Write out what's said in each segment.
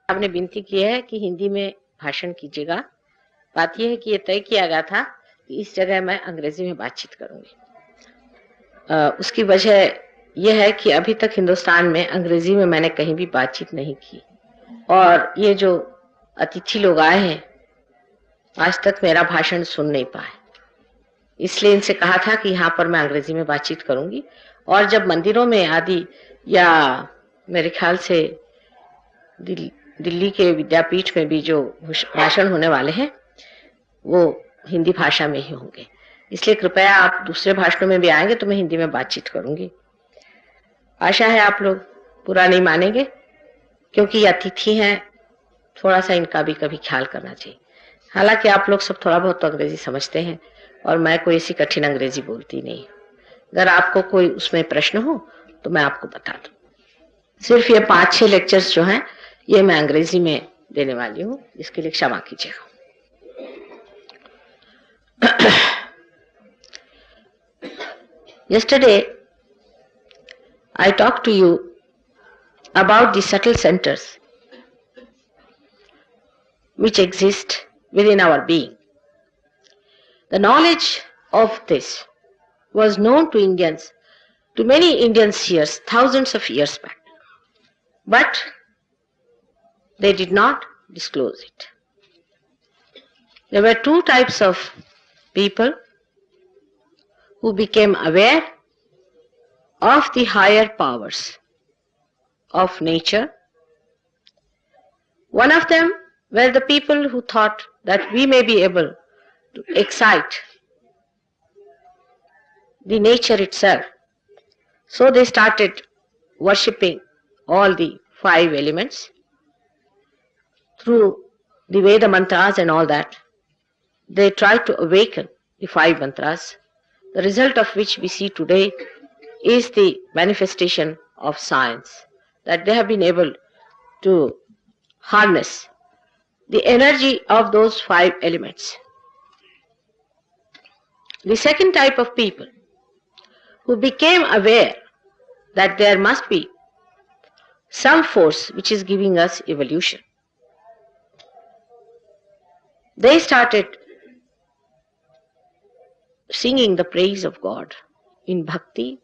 आपने विनती की है कि हिंदी में भाषण कीजिएगा। बात यह है कि ये तय किया गया था कि इस जगह मैं अंग्रेजी में बातचीत करूंगी। उसकी वजह यह है कि अभी तक हिंदुस्तान में अंग्रेजी में मैंने कहीं भी बातचीत नहीं की, और ये जो अतिथि लोग आए हैं आज तक मेरा भाषण सुन नहीं पाए, इसलिए इनसे कहा था कि यहाँ पर मैं अंग्रेजी में बातचीत करूंगी। और जब मंदिरों में आदि या मेरे ख्याल से दिल्ली के विद्यापीठ में भी जो भाषण होने वाले हैं वो हिंदी भाषा में ही होंगे, इसलिए कृपया आप दूसरे भाषणों में भी आएंगे तो मैं हिंदी में बातचीत करूंगी। आशा है आप लोग बुरा नहीं मानेंगे, क्योंकि ये अतिथि हैं, थोड़ा सा इनका भी कभी ख्याल करना चाहिए। हालांकि आप लोग सब थोड़ा बहुत तो अंग्रेजी समझते हैं और मैं कोई ऐसी कठिन अंग्रेजी बोलती नहीं। अगर आपको कोई उसमें प्रश्न हो तो मैं आपको बता दूं। सिर्फ ये 5-6 लेक्चर्स जो हैं ये मैं अंग्रेजी में देने वाली हूँ, इसके लिए क्षमा कीजिएगा। Yesterday I talked to you about the subtle centers which exist within our being. The knowledge of this was known to Indians, to many Indian seers, thousands of years back, but they did not disclose it. There were two types of people who became aware of the higher powers of nature. One of them were the people who thought that we may be able to excite the nature itself. So they started worshipping all the 5 elements through the Veda mantras and all that. They tried to awaken the 5 mantras, the result of which we see today is the manifestation of science, that they have been able to harness the energy of those 5 elements. The second type of people who became aware that there must be some force which is giving us evolution, they started singing the praise of God in bhakti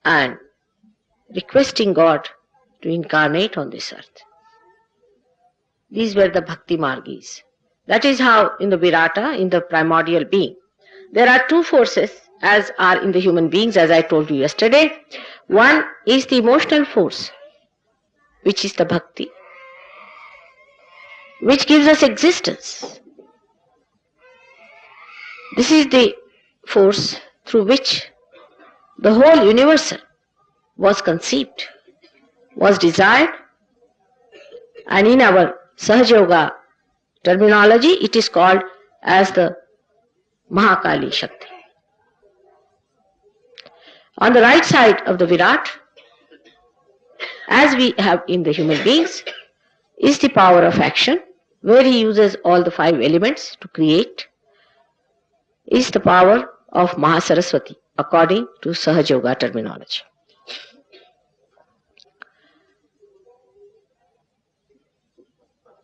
and requesting God to incarnate on this earth. These were the bhakti margis. That is how in the Virata, in the primordial being, there are 2 forces as are in the human beings, as I told you yesterday. One is the emotional force, which is the bhakti, which gives us existence. This is the force through which the whole universal was conceived, was desired, and in our Sahaja Yoga terminology it is called as the Mahakali Shakti. On the right side of the Virat, as we have in the human beings, is the power of action, where he uses all the 5 elements to create, is the power of Mahasaraswati according to Sahaja Yoga terminology.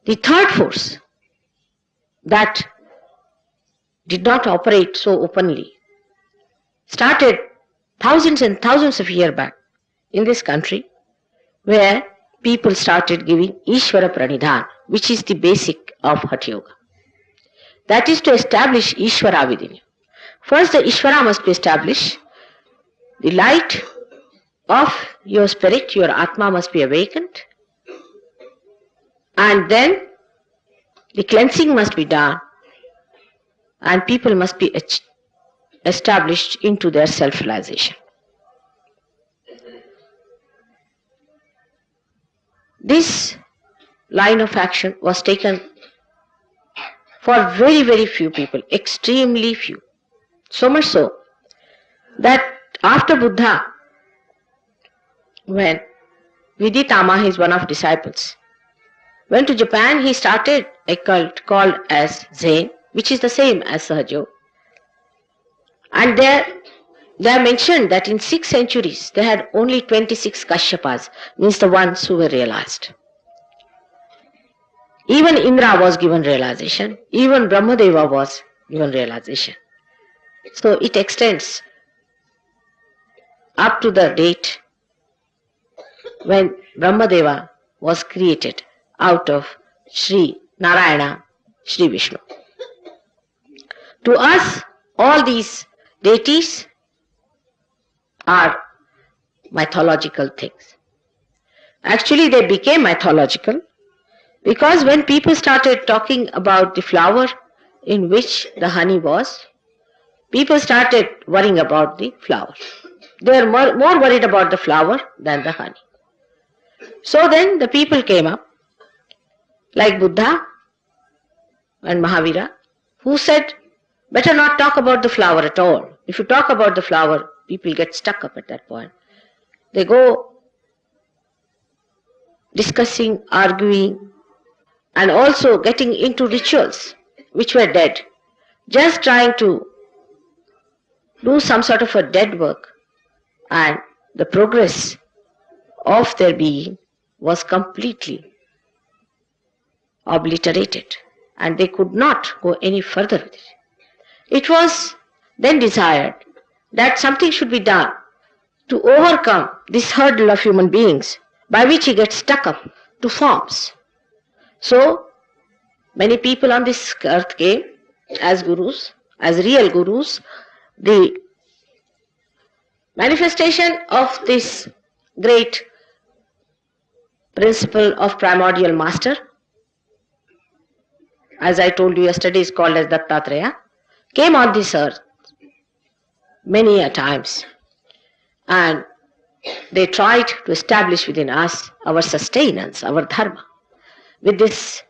The third force that did not operate so openly started thousands and thousands of years back in this country, where people started giving Ishvara Pranidhan, which is the basic of Hatha Yoga. That is to establish Ishvara within you. First the Ishvara must be established, the light of your spirit, your Atma must be awakened, and then the cleansing must be done, and people must be established into their self-realization. This line of action was taken for very, very few people, extremely few. So much so that after Buddha, when Viditama, his one of disciples, went to Japan, he started a cult called as Zen, which is the same as Sahaja Yoga. And there They have mentioned that in 6 centuries they had only 26 Kashyapas, means the ones who were realized. Even Indra was given realization, even Brahmadeva was given realization. So it extends up to the date when Brahmadeva was created out of Sri Narayana, Sri Vishnu. To us, all these deities are mythological things. Actually, they became mythological because when people started talking about the flower in which the honey was, people started worrying about the flower. They were more worried about the flower than the honey. So then the people came up, like Buddha and Mahavira, who said, better not talk about the flower at all. If you talk about the flower, people get stuck up at that point. They go discussing, arguing, and also getting into rituals which were dead, just trying to do some sort of a dead work, and the progress of their being was completely obliterated, and they could not go any further with it. It was then desired that something should be done to overcome this hurdle of human beings by which he gets stuck up to forms. So many people on this earth came as gurus, as real gurus. The manifestation of this great principle of primordial master, as I told you yesterday, is called as Dattatreya, came on this earth many a times, and they tried to establish within us our sustenance, our dharma, with this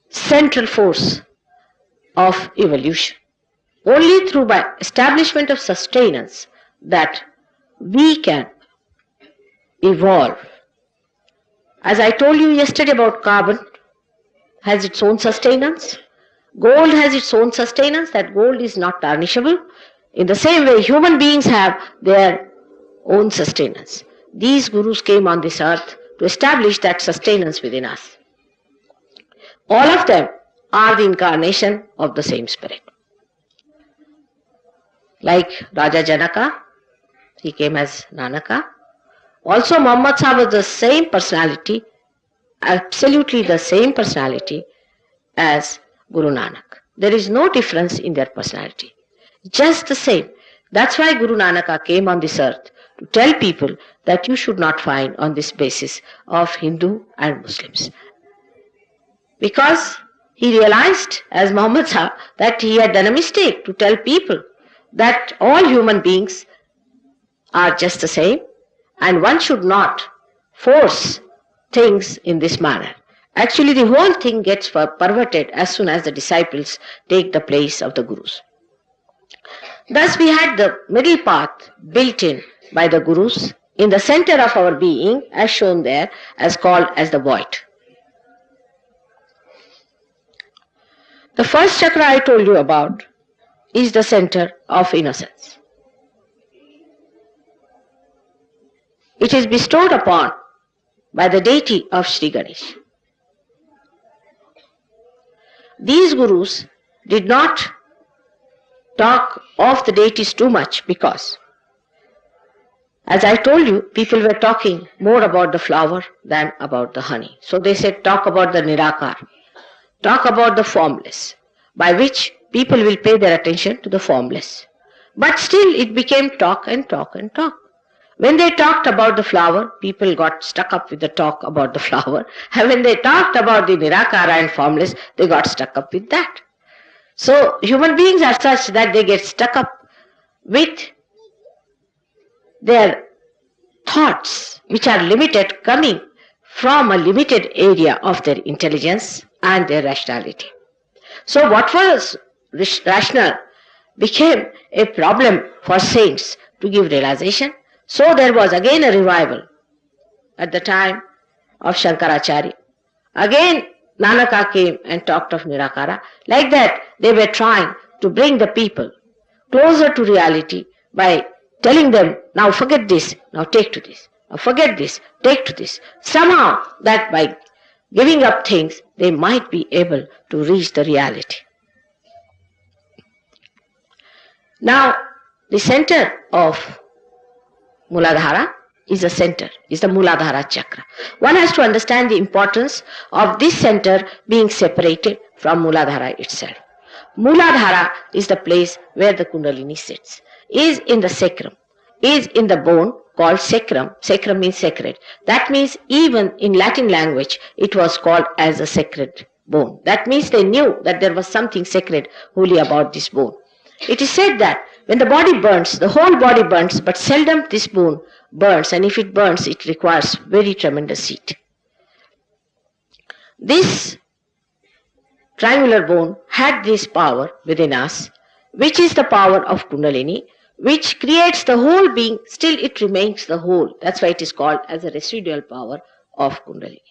central force of evolution. Only through by establishment of sustenance that we can evolve. As I told you yesterday about carbon, has its own sustenance. Gold has its own sustenance, that gold is not tarnishable. In the same way, human beings have their own sustenance. These gurus came on this earth to establish that sustenance within us. All of them are the incarnation of the same spirit. Like Raja Janaka, he came as Nanaka. Also Muhammad Sahib was the same personality, absolutely the same personality as Guru Nanak. There is no difference in their personality. Just the same. That's why Guru Nanaka came on this earth to tell people that you should not find on this basis of Hindu and Muslims. Because he realized, as Muhammad Sahib, that he had done a mistake to tell people that all human beings are just the same and one should not force things in this manner. Actually, the whole thing gets perverted as soon as the disciples take the place of the gurus. Thus we had the middle path built in by the gurus in the center of our being, as shown there, as called as the void. The first chakra I told you about is the center of innocence. It is bestowed upon by the deity of Sri Ganesh. These gurus did not talk of the deities too much because, as I told you, people were talking more about the flower than about the honey. So they said, talk about the Nirakar, talk about the formless, by which people will pay their attention to the formless. But still it became talk and talk and talk. When they talked about the flower, people got stuck up with the talk about the flower. And when they talked about the Nirakara and formless, they got stuck up with that. So human beings are such that they get stuck up with their thoughts, which are limited, coming from a limited area of their intelligence and their rationality. So what was rational became a problem for saints to give realization. So there was again a revival at the time of Shankaracharya. Again Nanaka came and talked of Nirakara. Like that, they were trying to bring the people closer to reality by telling them, now forget this, now take to this, now forget this, take to this. Somehow that by giving up things, they might be able to reach the reality. Now, the center of Muladhara is the center, is the Muladhara chakra. One has to understand the importance of this center being separated from Muladhara itself. Muladhara is the place where the Kundalini sits, is in the sacrum, is in the bone called sacrum. Sacrum means sacred. That means even in Latin language it was called as a sacred bone. That means they knew that there was something sacred, holy about this bone. It is said that when the body burns, the whole body burns, but seldom this bone burns, and if it burns, it requires very tremendous heat. This triangular bone had this power within us, which is the power of Kundalini, which creates the whole being, still it remains the whole. That's why it is called as a residual power of Kundalini.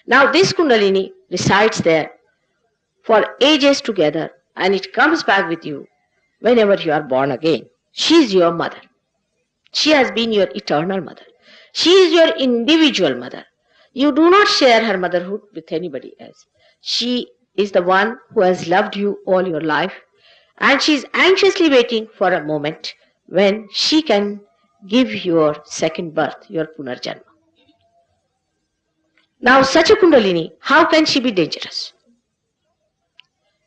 Now this Kundalini resides there for ages together, and it comes back with you whenever you are born again. She is your mother. She has been your eternal mother. She is your individual mother. You do not share her motherhood with anybody else. She is the one who has loved you all your life, and she is anxiously waiting for a moment when she can give your second birth, your Punarjanma. Now such a Kundalini, how can she be dangerous?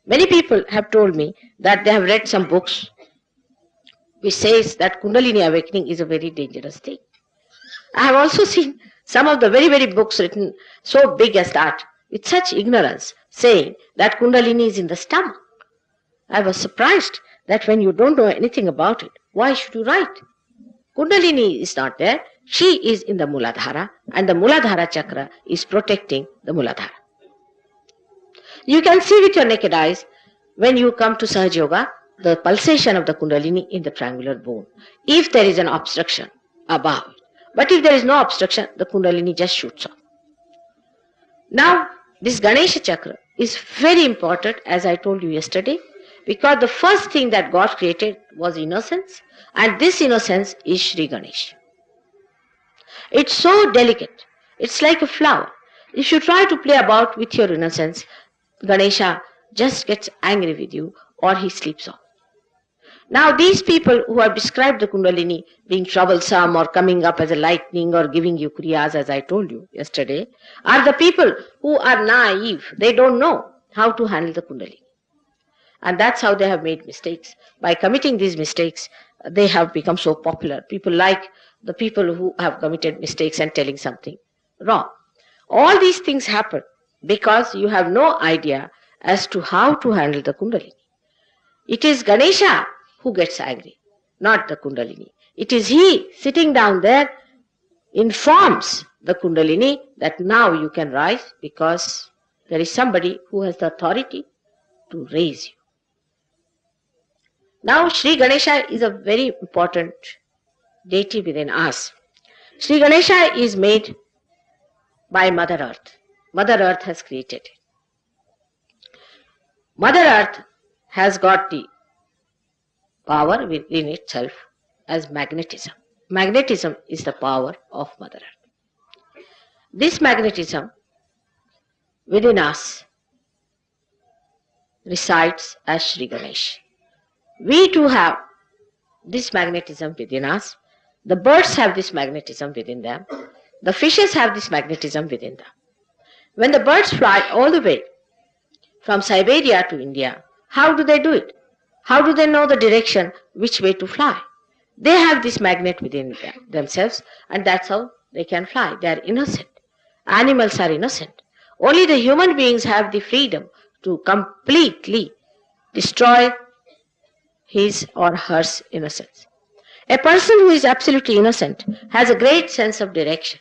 Many people have told me that they have read some books which says that Kundalini awakening is a very dangerous thing. I have also seen some of the very, very books written so big as that, with such ignorance, saying that Kundalini is in the stomach. I was surprised that when you don't know anything about it, why should you write? Kundalini is not there. She is in the Muladhara, and the Muladhara chakra is protecting the Muladhara. You can see with your naked eyes, when you come to Sahaja Yoga, the pulsation of the Kundalini in the triangular bone, if there is an obstruction above it. But if there is no obstruction, the Kundalini just shoots off. Now, this Ganesha chakra is very important, as I told you yesterday, because the first thing that God created was innocence, and this innocence is Sri Ganesha. It's so delicate. It's like a flower. If you try to play about with your innocence, Ganesha just gets angry with you, or he sleeps off. Now these people who have described the Kundalini being troublesome or coming up as a lightning or giving you kriyas, as I told you yesterday, are the people who are naive. They don't know how to handle the Kundalini. And that's how they have made mistakes. By committing these mistakes, they have become so popular. People like the people who have committed mistakes and telling something wrong. All these things happen because you have no idea as to how to handle the Kundalini. It is Ganesha who gets angry, not the Kundalini. It is he sitting down there informs the Kundalini that now you can rise because there is somebody who has the authority to raise you. Now Sri Ganesha is a very important deity within us. Sri Ganesha is made by Mother Earth. Mother Earth has created it. Mother Earth has got the power within itself as magnetism. Magnetism is the power of Mother Earth. This magnetism within us resides as Sri Ganesh. We too have this magnetism within us. The birds have this magnetism within them. The fishes have this magnetism within them. When the birds fly all the way from Siberia to India, how do they do it? How do they know the direction, which way to fly? They have this magnet within themselves, and that's how they can fly. They are innocent. Animals are innocent. Only the human beings have the freedom to completely destroy his or her innocence. A person who is absolutely innocent has a great sense of direction.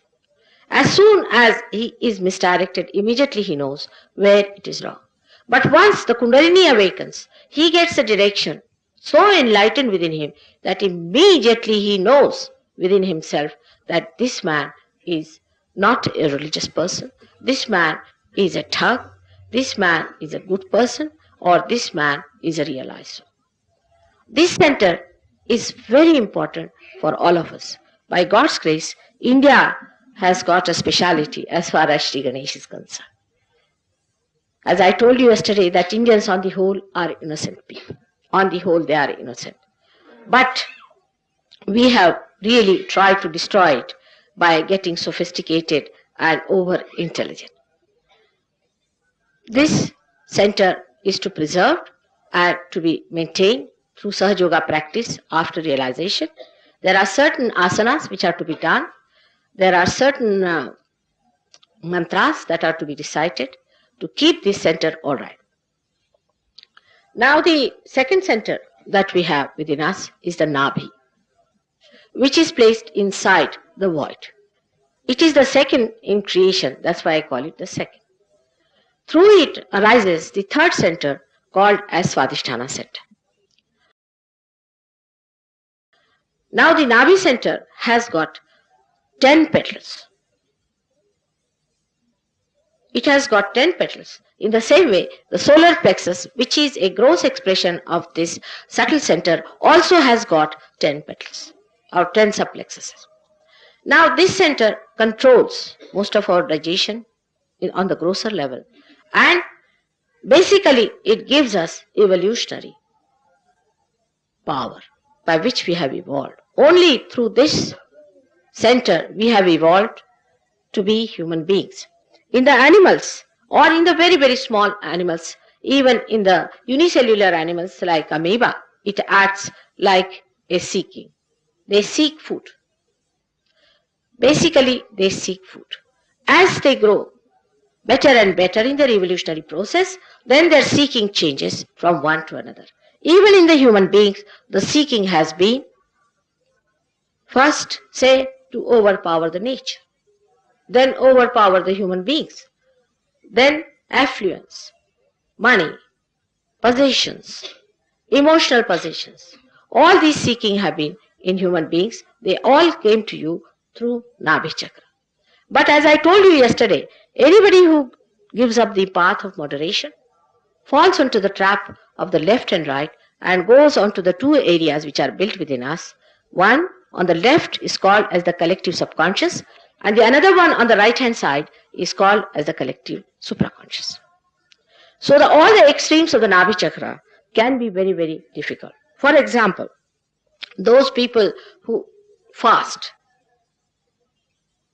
As soon as he is misdirected, immediately he knows where it is wrong. But once the Kundalini awakens, he gets a direction so enlightened within him that immediately he knows within himself that this man is not a religious person, this man is a thug, this man is a good person, or this man is a realized soul. This center is very important for all of us. By God's grace, India has got a speciality as far as Sri Ganesh is concerned. As I told you yesterday, that Indians on the whole are innocent people. On the whole, they are innocent. But we have really tried to destroy it by getting sophisticated and over intelligent. This center is to preserve and to be maintained through Sahaja Yoga practice after realization. There are certain asanas which are to be done. There are certain mantras that are to be recited to keep this center all right. Now the second center that we have within us is the Nabhi, which is placed inside the void. It is the second in creation, that's why I call it the second. Through it arises the third center called as Swadhisthana center. Now the Nabhi center has got 10 petals. It has got 10 petals. In the same way, the solar plexus, which is a gross expression of this subtle center, also has got 10 petals or 10 subplexuses. Now this center controls most of our digestion on the grosser level, and basically it gives us evolutionary power by which we have evolved. Only through this center we have evolved to be human beings. In the animals, or in the very, very small animals, even in the unicellular animals like amoeba, it acts like a seeking. They seek food. Basically, they seek food. As they grow better and better in their evolutionary process, then their seeking changes from one to another. Even in the human beings, the seeking has been first, say, to overpower the nature, then overpower the human beings, then affluence, money, possessions, emotional possessions. All these seeking have been in human beings. They all came to you through Nabhi Chakra. But as I told you yesterday, anybody who gives up the path of moderation falls onto the trap of the left and right and goes onto the two areas which are built within us. One on the left is called as the collective subconscious, and the another one on the right hand side is called as the collective supraconscious. So all the extremes of the Nabhi Chakra can be very, very difficult. For example, those people who fast,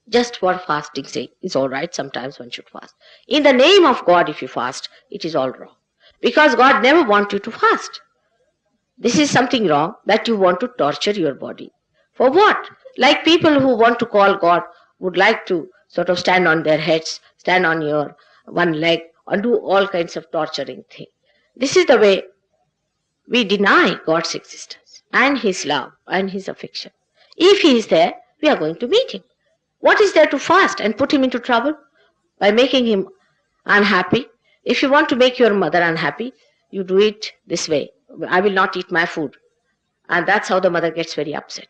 just for fasting's sake, is all right. Sometimes one should fast. In the name of God, if you fast, it is all wrong. Because God never wants you to fast. This is something wrong, that you want to torture your body. For what? Like people who want to call God would like to sort of stand on their heads, stand on your one leg, and do all kinds of torturing things. This is the way we deny God's existence and His love and His affection. If He is there, we are going to meet Him. What is there to fast and put Him into trouble? By making Him unhappy. If you want to make your mother unhappy, you do it this way. I will not eat my food. And that's how the mother gets very upset.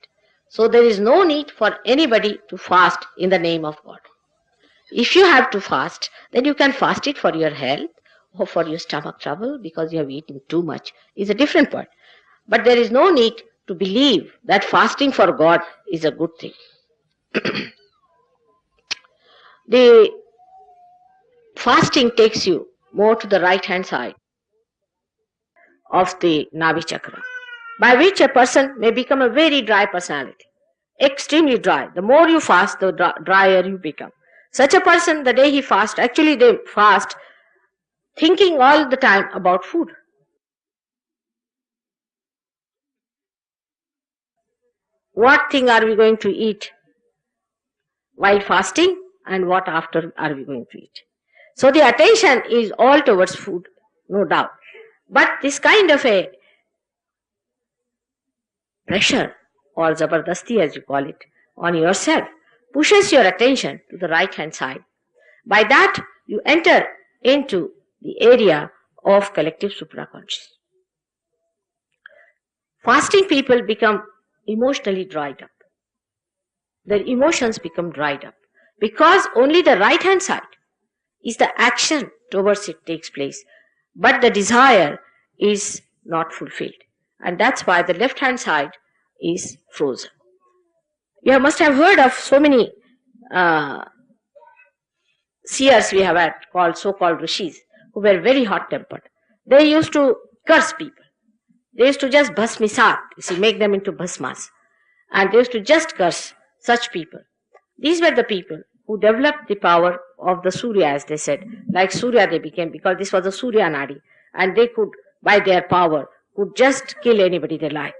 So there is no need for anybody to fast in the name of God. If you have to fast, then you can fast it for your health or for your stomach trouble because you have eaten too much. Is a different point. But there is no need to believe that fasting for God is a good thing. The fasting takes you more to the right hand side of the Nabhi Chakra, by which a person may become a very dry personality, extremely dry. The more you fast, the drier you become. Such a person, the day he fasts, actually they fast thinking all the time about food. What thing are we going to eat while fasting, and what after are we going to eat? So the attention is all towards food, no doubt. But this kind of a pressure, or zabardasti as you call it, on yourself pushes your attention to the right hand side. By that you enter into the area of collective supraconscious. Fasting people become emotionally dried up. Their emotions become dried up because only the right hand side is the action towards it takes place, but the desire is not fulfilled. And that's why the left hand side is frozen. You must have heard of so many seers we have had, so-called rishis, who were very hot-tempered. They used to curse people. They used to just bhasmisat, make them into bhasmas. And they used to just curse such people. These were the people who developed the power of the Surya, as they said. Like Surya they became, because this was the Surya Nadi. And they could, by their power, could just kill anybody they liked.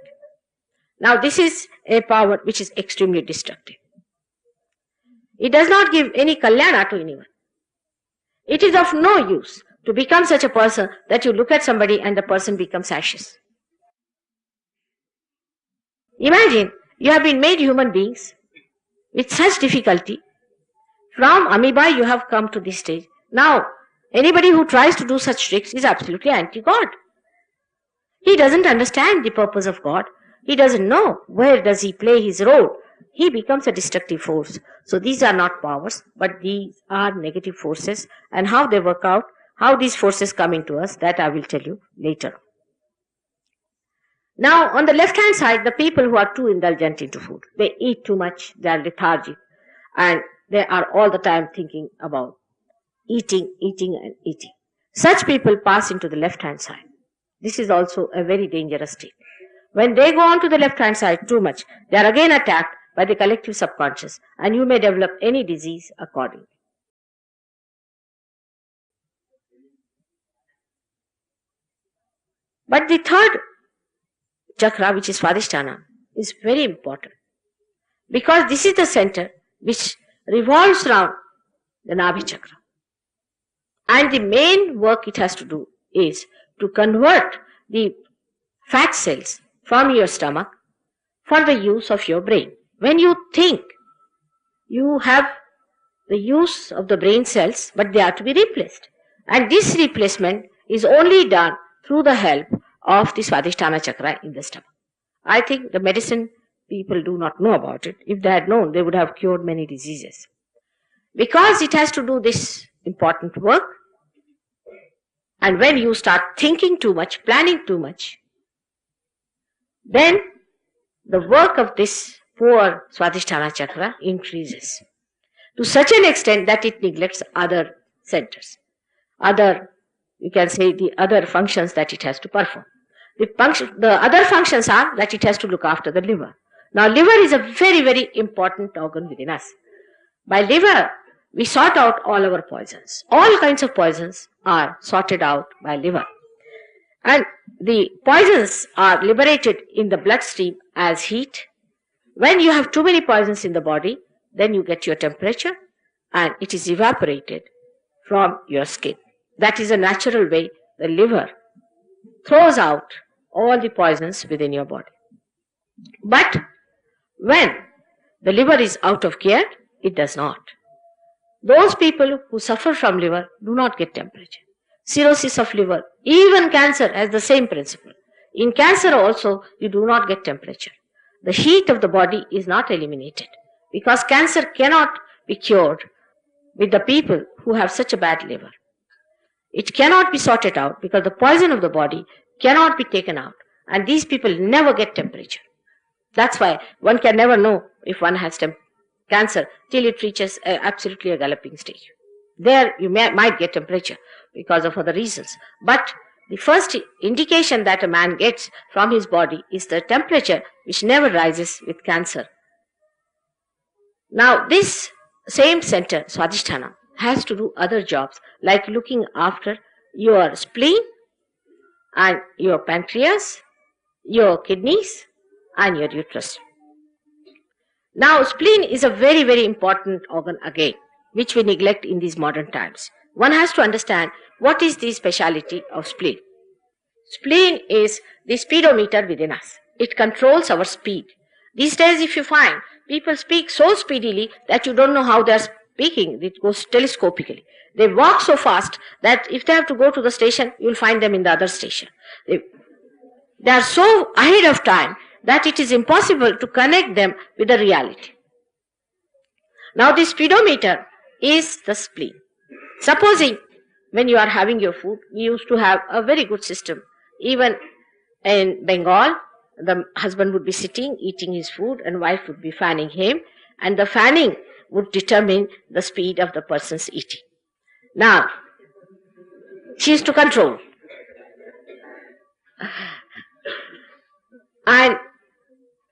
Now this is a power which is extremely destructive. It does not give any kalyana to anyone. It is of no use to become such a person that you look at somebody and the person becomes ashes. Imagine you have been made human beings with such difficulty. From amoeba you have come to this stage. Now, anybody who tries to do such tricks is absolutely anti-God. He doesn't understand the purpose of God. He doesn't know where does he play his role. He becomes a destructive force. So these are not powers, but these are negative forces. And how they work out, how these forces come into us, that I will tell you later. Now, on the left-hand side, the people who are too indulgent into food. They eat too much, they are lethargic, and they are all the time thinking about eating, eating, and eating. Such people pass into the left-hand side. This is also a very dangerous state. When they go on to the left-hand side too much, they are again attacked by the collective subconscious, and you may develop any disease accordingly. But the third chakra, which is Swadhisthana, is very important, because this is the center which revolves around the Nabhi chakra. And the main work it has to do is to convert the fat cells from your stomach for the use of your brain. When you think, you have the use of the brain cells, but they are to be replaced. And this replacement is only done through the help of the Swadhisthana chakra in the stomach. I think the medicine people do not know about it. If they had known, they would have cured many diseases. Because it has to do this important work, and when you start thinking too much, planning too much, then the work of this poor Swadhisthana chakra increases to such an extent that it neglects other centers, you can say the other functions that it has to perform. The other functions are that it has to look after the liver. Now, liver is a very, very important organ within us. By liver, we sort out all our poisons. All kinds of poisons are sorted out by liver. And the poisons are liberated in the bloodstream as heat. When you have too many poisons in the body, then you get your temperature and it is evaporated from your skin. That is a natural way the liver throws out all the poisons within your body. But when the liver is out of gear, it does not. Those people who suffer from liver do not get temperature. Cirrhosis of liver, even cancer has the same principle. In cancer also, you do not get temperature. The heat of the body is not eliminated because cancer cannot be cured with the people who have such a bad liver. It cannot be sorted out because the poison of the body cannot be taken out, and these people never get temperature. That's why one can never know if one has cancer till it reaches absolutely a galloping stage. There you might get temperature because of other reasons. But the first indication that a man gets from his body is the temperature, which never rises with cancer. Now this same center, Swadhisthana, has to do other jobs like looking after your spleen and your pancreas, your kidneys and your uterus. Now spleen is a very, very important organ again, which we neglect in these modern times. One has to understand what is the speciality of spleen. Spleen is the speedometer within us. It controls our speed. These days if you find people speak so speedily that you don't know how they are speaking, it goes telescopically. They walk so fast that if they have to go to the station, you will find them in the other station. They are so ahead of time that it is impossible to connect them with the reality. Now the speedometer is the spleen. Supposing when you are having your food, we used to have a very good system. Even in Bengal, the husband would be sitting, eating his food, and wife would be fanning him, and the fanning would determine the speed of the person's eating. Now, she is to control. And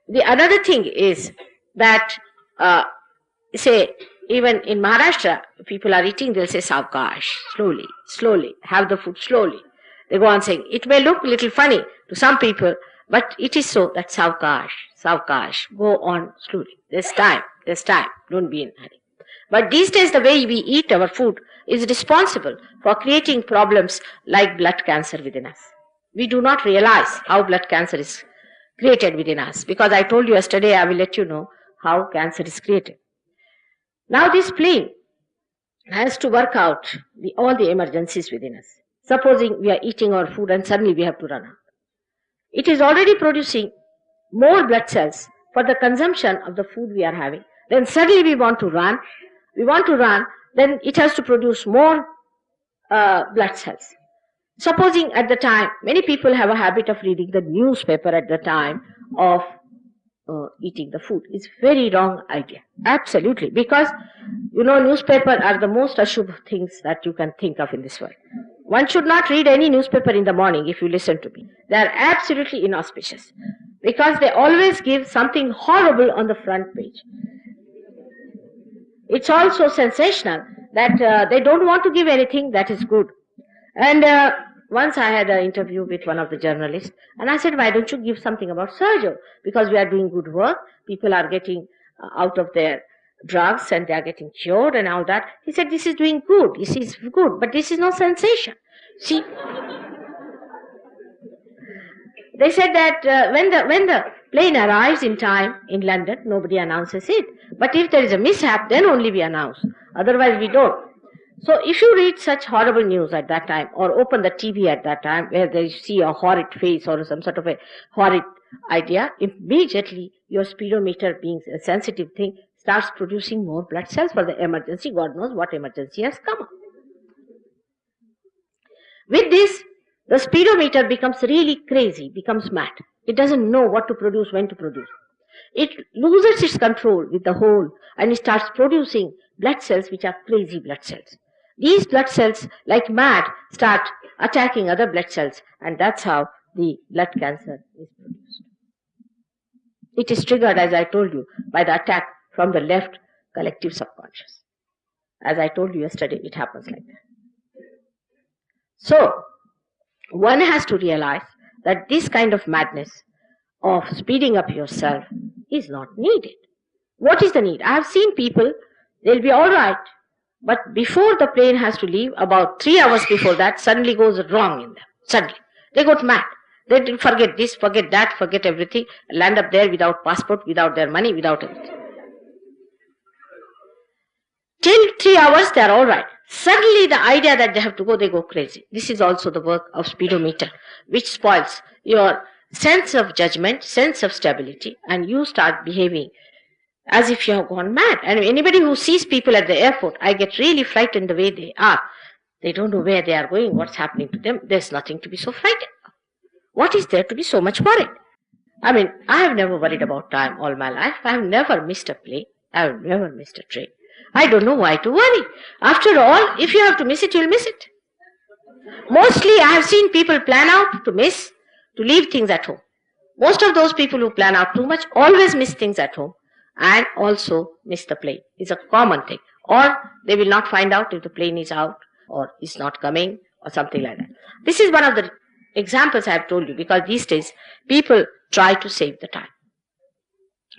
the another thing is that, say, even in Maharashtra, people are eating, they'll say, "Savkash, slowly, slowly, have the food slowly." They go on saying, it may look a little funny to some people, but it is so that "Savkash, Savkash, go on slowly. There's time, don't be in a hurry." But these days, the way we eat our food is responsible for creating problems like blood cancer within us. We do not realize how blood cancer is created within us, because I told you yesterday, I will let you know how cancer is created. Now this plane has to work out all the emergencies within us. Supposing we are eating our food and suddenly we have to run out. It is already producing more blood cells for the consumption of the food we are having. Then suddenly we want to run, then it has to produce more blood cells. Supposing at the time, many people have a habit of reading the newspaper at the time of eating the food. It's very wrong idea. Absolutely. Because, newspaper are the most ashubh things that you can think of in this world. One should not read any newspaper in the morning, if you listen to me. They are absolutely inauspicious. Because they always give something horrible on the front page. It's also sensational that they don't want to give anything that is good. And once I had an interview with one of the journalists, and I said, "Why don't you give something about Sergio? Because we are doing good work. People are getting out of their drugs and they are getting cured and all that." He said, "This is doing good. This is good, but this is no sensation." See, they said that when the plane arrives in time in London, nobody announces it. But if there is a mishap, then only we announce. Otherwise, we don't. So if you read such horrible news at that time, or open the TV at that time where they see a horrid face or some sort of a horrid idea, immediately your speedometer, being a sensitive thing, starts producing more blood cells for the emergency. God knows what emergency has come up. With this, the speedometer becomes really crazy, becomes mad. It doesn't know what to produce, when to produce. It loses its control with the whole, and it starts producing blood cells which are crazy blood cells. These blood cells, like mad, start attacking other blood cells, and that's how the blood cancer is produced. It is triggered, as I told you, by the attack from the left collective subconscious. As I told you yesterday, it happens like that. So, one has to realize that this kind of madness of speeding up yourself is not needed. What is the need? I have seen people, they'll be all right, but before the plane has to leave, about 3 hours before that, suddenly goes wrong in them. Suddenly. They got mad. They forget this, forget that, forget everything, land up there without passport, without their money, without everything. Till 3 hours, they are all right. Suddenly, the idea that they have to go, they go crazy. This is also the work of speedometer, which spoils your sense of judgment, sense of stability, and you start behaving as if you have gone mad. And anybody who sees people at the airport, I get really frightened the way they are. They don't know where they are going, what's happening to them. There's nothing to be so frightened of. What is there to be so much worried? I mean, I have never worried about time all my life. I have never missed a plane. I have never missed a train. I don't know why to worry. After all, if you have to miss it, you'll miss it. Mostly, I have seen people plan out to miss, to leave things at home. Most of those people who plan out too much always miss things at home and also miss the plane. It's a common thing. Or they will not find out if the plane is out or is not coming or something like that. This is one of the examples I have told you, because these days people try to save the time.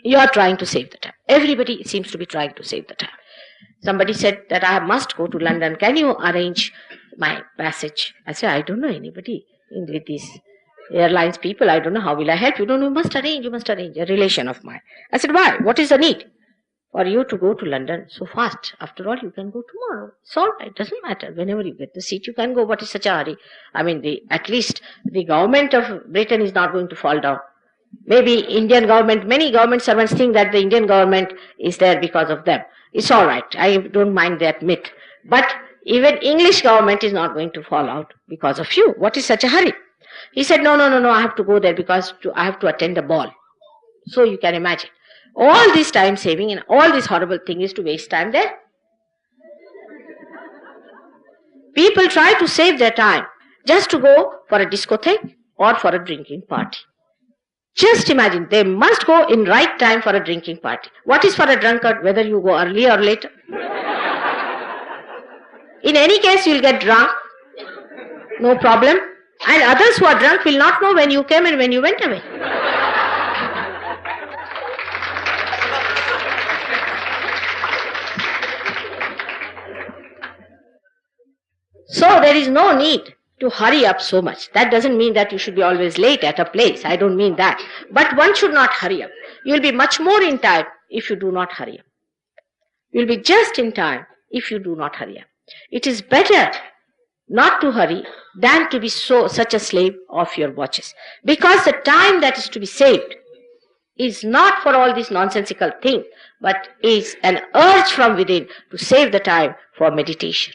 You are trying to save the time. Everybody seems to be trying to save the time. Somebody said that I must go to London. Can you arrange my passage? I said, I don't know anybody with these airlines people. I don't know how will I help you. No, you must arrange, a relation of mine. I said, why? What is the need for you to go to London so fast? After all, you can go tomorrow. It's all right. It doesn't matter. Whenever you get the seat, you can go. What is such a hurry? I mean, at least the government of Britain is not going to fall down. Maybe Indian government, many government servants think that the Indian government is there because of them. It's all right. I don't mind that myth. But even English government is not going to fall out because of you. What is such a hurry? He said, no, no, no, no, I have to go there because I have to attend a ball. So you can imagine. All this time saving and all this horrible thing is to waste time there. People try to save their time just to go for a discotheque or for a drinking party. Just imagine, they must go in right time for a drinking party. What is for a drunkard, whether you go early or later? In any case, you will get drunk, no problem. And others who are drunk will not know when you came and when you went away. So there is no need to hurry up so much. That doesn't mean that you should be always late at a place. I don't mean that. But one should not hurry up. You will be much more in time if you do not hurry up. You will be just in time if you do not hurry up. It is better not to hurry than to be such a slave of your watches. Because the time that is to be saved is not for all this nonsensical thing, but is an urge from within to save the time for meditation.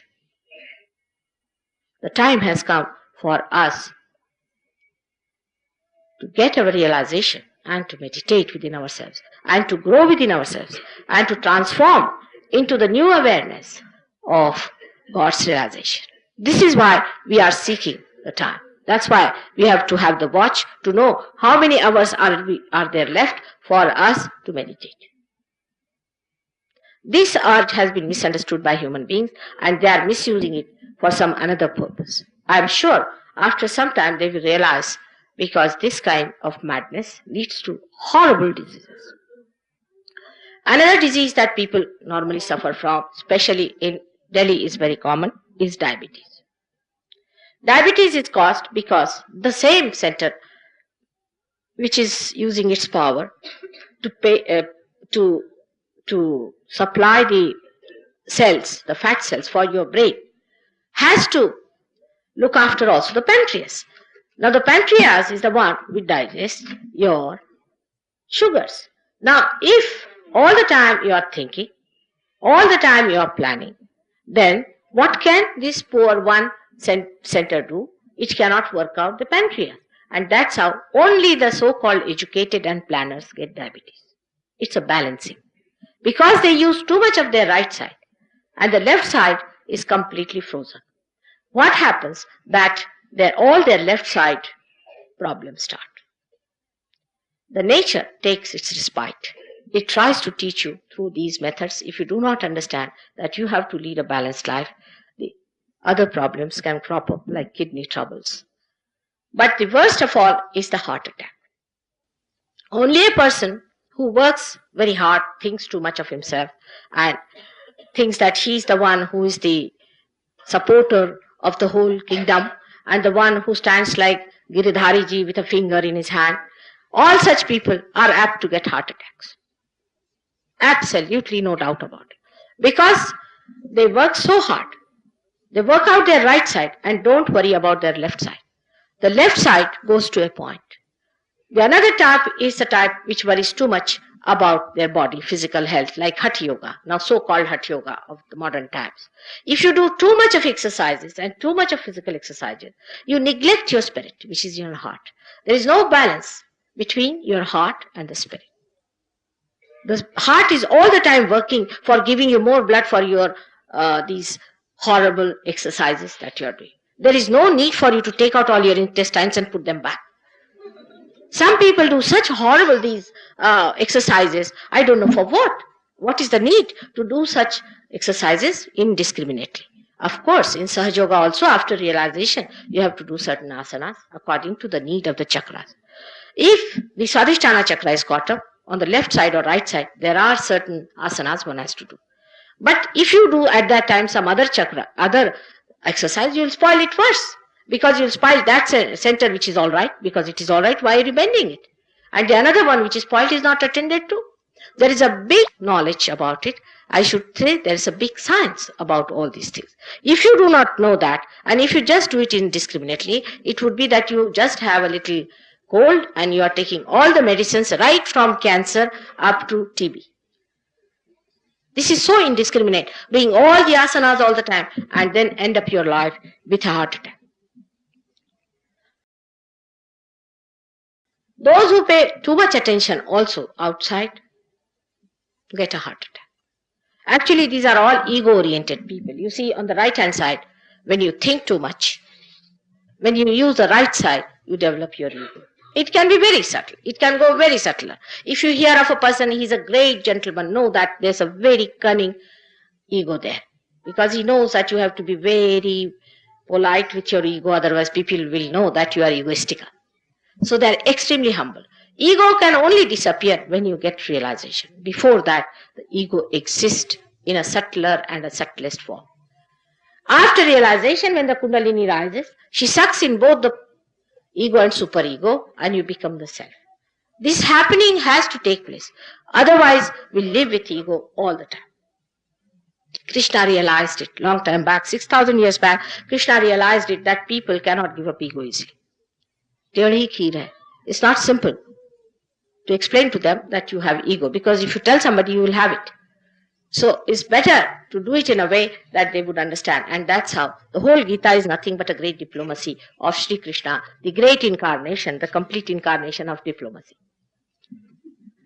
The time has come for us to get our realization and to meditate within ourselves and to grow within ourselves and to transform into the new awareness of God's realization. This is why we are seeking the time. That's why we have to have the watch to know how many hours are there left for us to meditate. This urge has been misunderstood by human beings and they are misusing it for some another purpose. I am sure after some time they will realize, because this kind of madness leads to horrible diseases. Another disease that people normally suffer from, especially in Delhi is very common, is diabetes. Diabetes is caused because the same center which is using its power to supply the cells, the fat cells for your brain, has to look after also the pancreas. Now the pancreas is the one which digests your sugars. Now if all the time you are thinking, all the time you are planning, then what can this poor one center do? It cannot work out the pancreas. And that's how only the so-called educated and planners get diabetes. It's a balancing. Because they use too much of their right side and the left side is completely frozen. What happens? That all their left side problems start. The nature takes its respite. It tries to teach you through these methods. If you do not understand that you have to lead a balanced life, the other problems can crop up like kidney troubles. But the worst of all is the heart attack. Only a person who works very hard, thinks too much of himself and thinks that he is the one who is the supporter of the whole kingdom and the one who stands like Giridhari ji with a finger in his hand, all such people are apt to get heart attacks. Absolutely no doubt about it. Because they work so hard. They work out their right side and don't worry about their left side. The left side goes to a point. The another type is the type which worries too much about their body, physical health, like Hatha Yoga, now so-called Hatha Yoga of the modern times. If you do too much of exercises and too much of physical exercises, you neglect your spirit, which is your heart. There is no balance between your heart and the spirit. The heart is all the time working for giving you more blood for your these horrible exercises that you are doing. There is no need for you to take out all your intestines and put them back. Some people do such horrible these exercises. I don't know for what. What is the need to do such exercises indiscriminately? Of course, in Sahaja Yoga also, after realization, you have to do certain asanas according to the need of the chakras. If the Swadhisthana chakra is caught up on the left side or right side, there are certain asanas one has to do. But if you do at that time some other chakra, other exercise, you will spoil it worse. Because you will spoil that center which is all right. Because it is all right, why are you bending it? And the another one which is spoiled is not attended to. There is a big knowledge about it. I should say there is a big science about all these things. If you do not know that, and if you just do it indiscriminately, it would be that you just have a little cold and you are taking all the medicines right from cancer up to TB. This is so indiscriminate, doing all the asanas all the time and then end up your life with a heart attack. Those who pay too much attention also outside get a heart attack. Actually, these are all ego-oriented people. You see, on the right-hand side, when you think too much, when you use the right side, you develop your ego. It can be very subtle. It can go very subtle. If you hear of a person, he's a great gentleman, know that there's a very cunning ego there. Because he knows that you have to be very polite with your ego, otherwise people will know that you are egoistical. So they're extremely humble. Ego can only disappear when you get realization. Before that, the ego exists in a subtler and a subtlest form. After realization, when the Kundalini rises, she sucks in both the ego and superego, and you become the self. This happening has to take place. Otherwise, we live with ego all the time. Krishna realized it long time back, 6,000 years back. Krishna realized it that people cannot give up ego easily. It's not simple to explain to them that you have ego, because if you tell somebody, you will have it. So it's better to do it in a way that they would understand. And that's how the whole Gita is nothing but a great diplomacy of Sri Krishna, the great incarnation, the complete incarnation of diplomacy.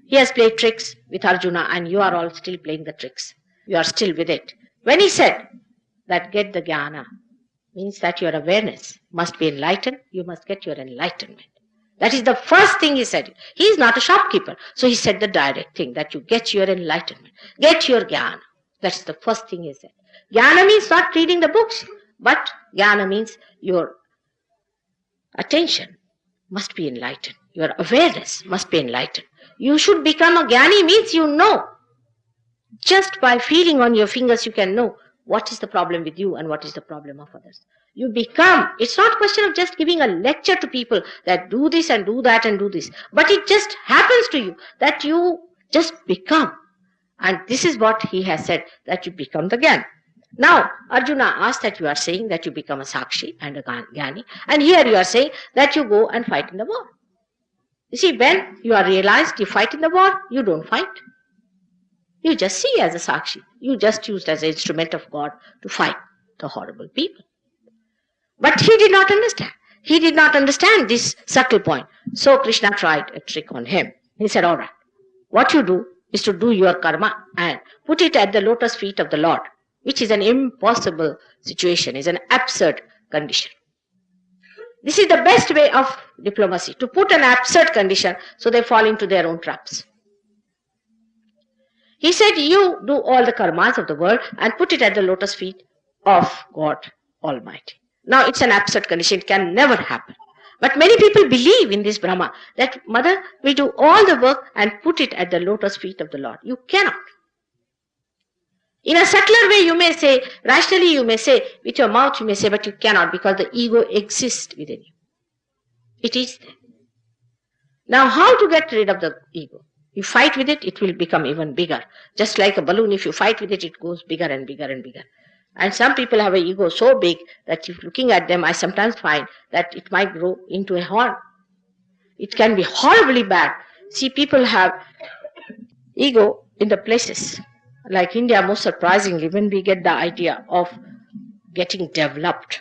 He has played tricks with Arjuna, and you are all still playing the tricks. You are still with it. When he said that get the jnana, means that your awareness must be enlightened, you must get your enlightenment. That is the first thing he said. He is not a shopkeeper. So he said the direct thing, that you get your enlightenment, get your jnana. That's the first thing he said. Jnana means not reading the books, but jnana means your attention must be enlightened. Your awareness must be enlightened. You should become a jnani means you know. Just by feeling on your fingers, you can know what is the problem with you and what is the problem of others. You become, it's not a question of just giving a lecture to people that do this and do that and do this. But it just happens to you that you just become. And this is what he has said, that you become the Jnani. Now, Arjuna asked that you are saying that you become a Sakshi and a Jnani. And here you are saying that you go and fight in the war. You see, when you are realized you fight in the war, you don't fight. You just see as a Sakshi. You just used as an instrument of God to fight the horrible people. But he did not understand. He did not understand this subtle point. So Krishna tried a trick on him. He said, all right, what you do is to do your karma and put it at the lotus feet of the Lord, which is an impossible situation, is an absurd condition. This is the best way of diplomacy, to put an absurd condition so they fall into their own traps. He said, you do all the karmas of the world and put it at the lotus feet of God Almighty. Now, it's an absurd condition. It can never happen. But many people believe in this Brahma, that Mother will do all the work and put it at the lotus feet of the Lord. You cannot. In a subtler way, you may say, rationally you may say, with your mouth you may say, but you cannot, because the ego exists within you. It is there. Now, how to get rid of the ego? You fight with it, it will become even bigger. Just like a balloon, if you fight with it, it goes bigger and bigger and bigger. And some people have an ego so big that if looking at them, I sometimes find that it might grow into a horn. It can be horribly bad. See, people have ego in the places. Like India, most surprisingly, when we get the idea of getting developed,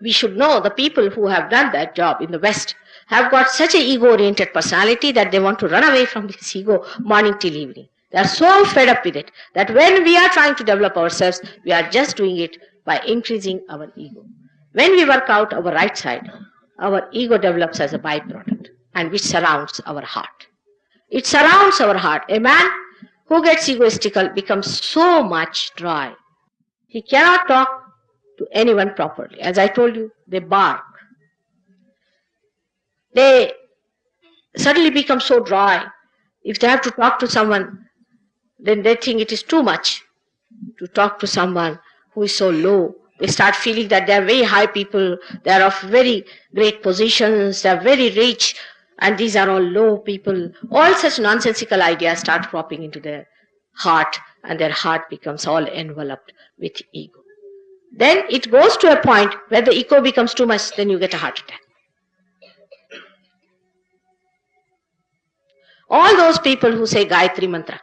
we should know the people who have done that job in the West have got such an ego-oriented personality that they want to run away from this ego morning till evening. They are so fed up with it that when we are trying to develop ourselves, we are just doing it by increasing our ego. When we work out our right side, our ego develops as a byproduct, and which surrounds our heart. It surrounds our heart. A man who gets egoistical becomes so much dry. He cannot talk to anyone properly. As I told you, they bark. They suddenly become so dry. If they have to talk to someone, then they think it is too much to talk to someone who is so low. They start feeling that they are very high people, they are of very great positions, they are very rich, and these are all low people. All such nonsensical ideas start cropping into their heart, and their heart becomes all enveloped with ego. Then it goes to a point where the ego becomes too much, then you get a heart attack. All those people who say Gayatri Mantra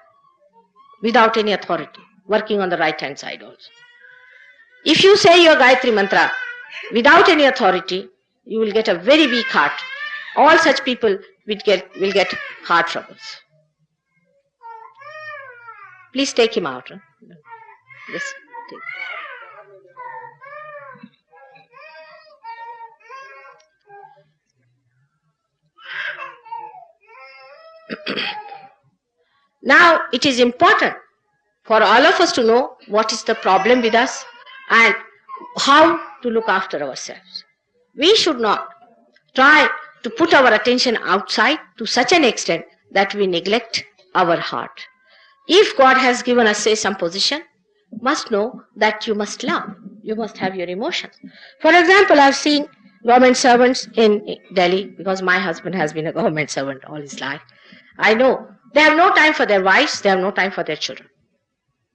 without any authority, working on the right hand side also. If you say your Gayatri Mantra without any authority, you will get a very weak heart, all such people will get heart troubles. Please take him out. Huh? Yes, take. Now, it is important for all of us to know what is the problem with us and how to look after ourselves. We should not try to put our attention outside to such an extent that we neglect our heart. If God has given us, say, some position, must know that you must love. You must have your emotions. For example, I've seen government servants in Delhi, because my husband has been a government servant all his life. I know they have no time for their wives, they have no time for their children.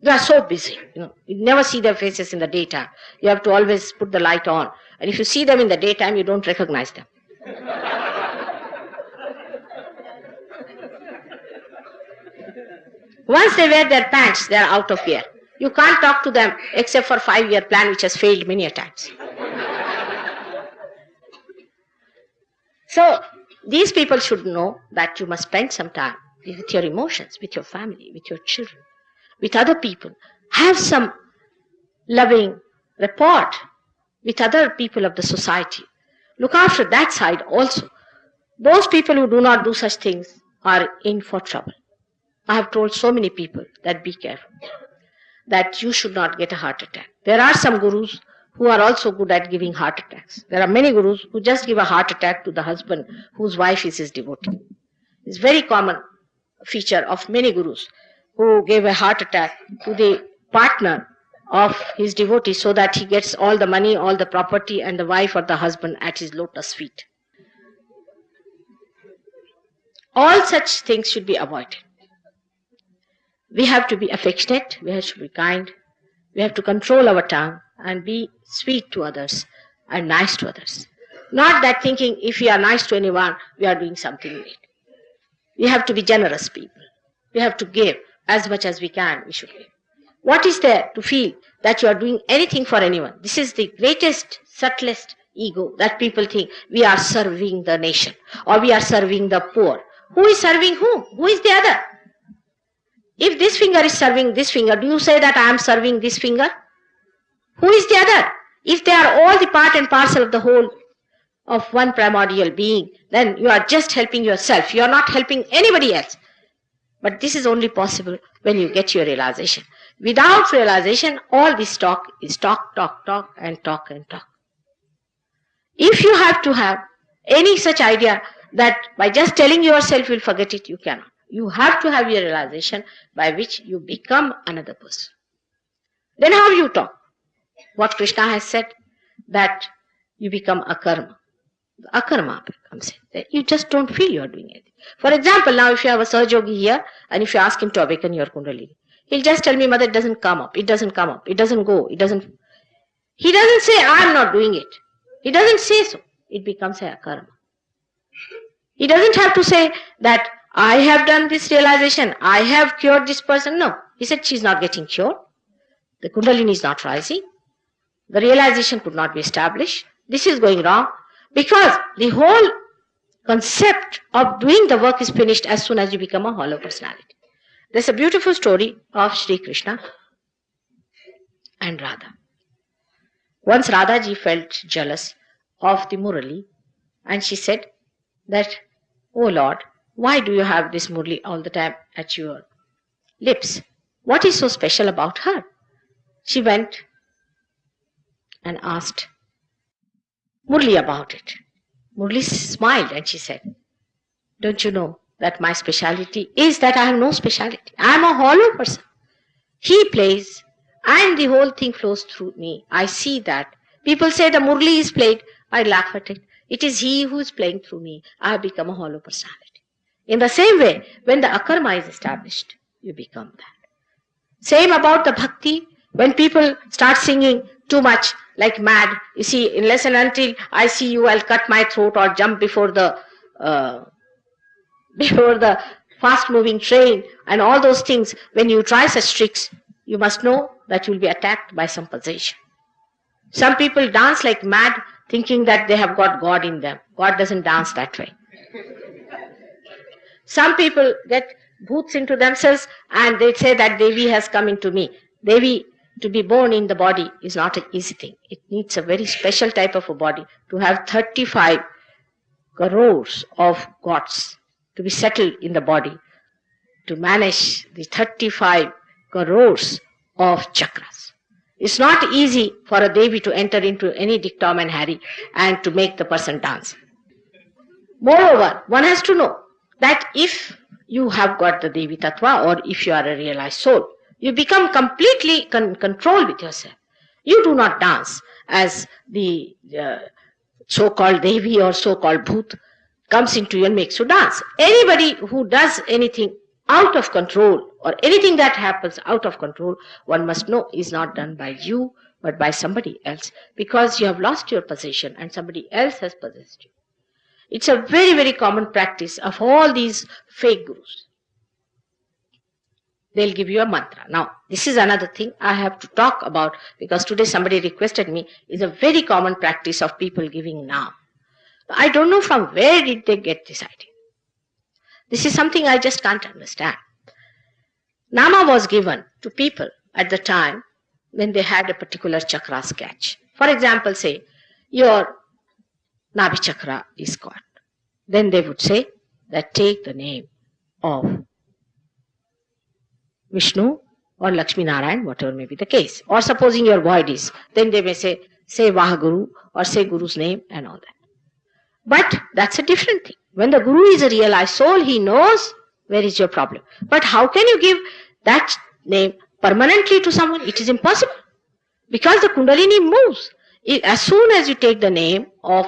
They are so busy. You never see their faces in the daytime. You have to always put the light on. And if you see them in the daytime, you don't recognize them. Once they wear their pants, they are out of gear. You can't talk to them except for 5-year plan, which has failed many a times. So, these people should know that you must spend some time with your emotions, with your family, with your children, with other people. Have some loving rapport with other people of the society. Look after that side also. Those people who do not do such things are in for trouble. I have told so many people that be careful, that you should not get a heart attack. There are some gurus who are also good at giving heart attacks. There are many gurus who just give a heart attack to the husband whose wife is his devotee. It's a very common feature of many gurus who gave a heart attack to the partner of his devotee so that he gets all the money, all the property, and the wife or the husband at his lotus feet. All such things should be avoided. We have to be affectionate, we have to be kind, we have to control our tongue and be sweet to others and nice to others. Not that thinking if we are nice to anyone, we are doing something great. We have to be generous people. We have to give as much as we can, we should give. What is there to feel that you are doing anything for anyone? This is the greatest, subtlest ego that people think we are serving the nation or we are serving the poor. Who is serving whom? Who is the other? If this finger is serving this finger, do you say that I am serving this finger? Who is the other? If they are all the part and parcel of the whole of one primordial being, then you are just helping yourself. You are not helping anybody else. But this is only possible when you get your realization. Without realization, all this talk is talk, talk, talk, and talk and talk. If you have to have any such idea that by just telling yourself you will forget it, you cannot. You have to have your realization by which you become another person. Then how you talk? What Krishna has said, that you become akarma. Akarma comes in. You just don't feel you are doing anything. For example, now if you have a Sahaj Yogi here and if you ask him to awaken your Kundalini, he'll just tell me, Mother, it doesn't come up, it doesn't come up, it doesn't go, it doesn't. He doesn't say, I'm not doing it. He doesn't say so. It becomes a akarma. He doesn't have to say that I have done this realization, I have cured this person. No. He said she's not getting cured. The Kundalini is not rising. The realization could not be established. This is going wrong because the whole concept of doing the work is finished as soon as you become a hollow personality. There's a beautiful story of Sri Krishna and Radha. Once Radha ji felt jealous of the Murali and she said that, oh Lord, why do you have this Murali all the time at your lips? What is so special about her? She went and asked Murali about it. Murali smiled and she said, don't you know that my speciality is that I have no speciality. I am a hollow person. He plays and the whole thing flows through me. I see that. People say the Murali is played. I laugh at it. It is he who is playing through me. I have become a hollow personality. In the same way, when the akarma is established, you become that. Same about the bhakti. When people start singing too much, like mad, you see, unless and until I see you, I'll cut my throat or jump before the fast-moving train and all those things. When you try such tricks, you must know that you will be attacked by some possession. Some people dance like mad, thinking that they have got God in them. God doesn't dance that way. Some people get bhoots into themselves and they say that Devi has come into me. Devi, to be born in the body is not an easy thing. It needs a very special type of a body to have 35 crores of gods to be settled in the body, to manage the 35 crores of chakras. It's not easy for a Devi to enter into any Dick, Tom and Harry and to make the person dance. Moreover, one has to know that if you have got the Devi Tattva or if you are a realized soul, you become completely control with yourself. You do not dance as the so-called Devi or so-called Bhoot comes into you and makes you dance. Anybody who does anything out of control or anything that happens out of control, one must know is not done by you but by somebody else, because you have lost your possession and somebody else has possessed you. It's a very, very common practice of all these fake gurus. They'll give you a mantra. Now, this is another thing I have to talk about, because today somebody requested me, is a very common practice of people giving naam. I don't know from where did they get this idea. This is something I just can't understand. Nama was given to people at the time when they had a particular chakra sketch. For example, say, your Nabhi chakra is caught. Then they would say that take the name of Vishnu or Lakshmi Narayan, whatever may be the case. Or supposing your void is, then they may say Vahaguru or say Guru's name and all that. But that's a different thing. When the Guru is a realized soul, he knows where is your problem. But how can you give that name permanently to someone? It is impossible. Because the Kundalini moves. As soon as you take the name of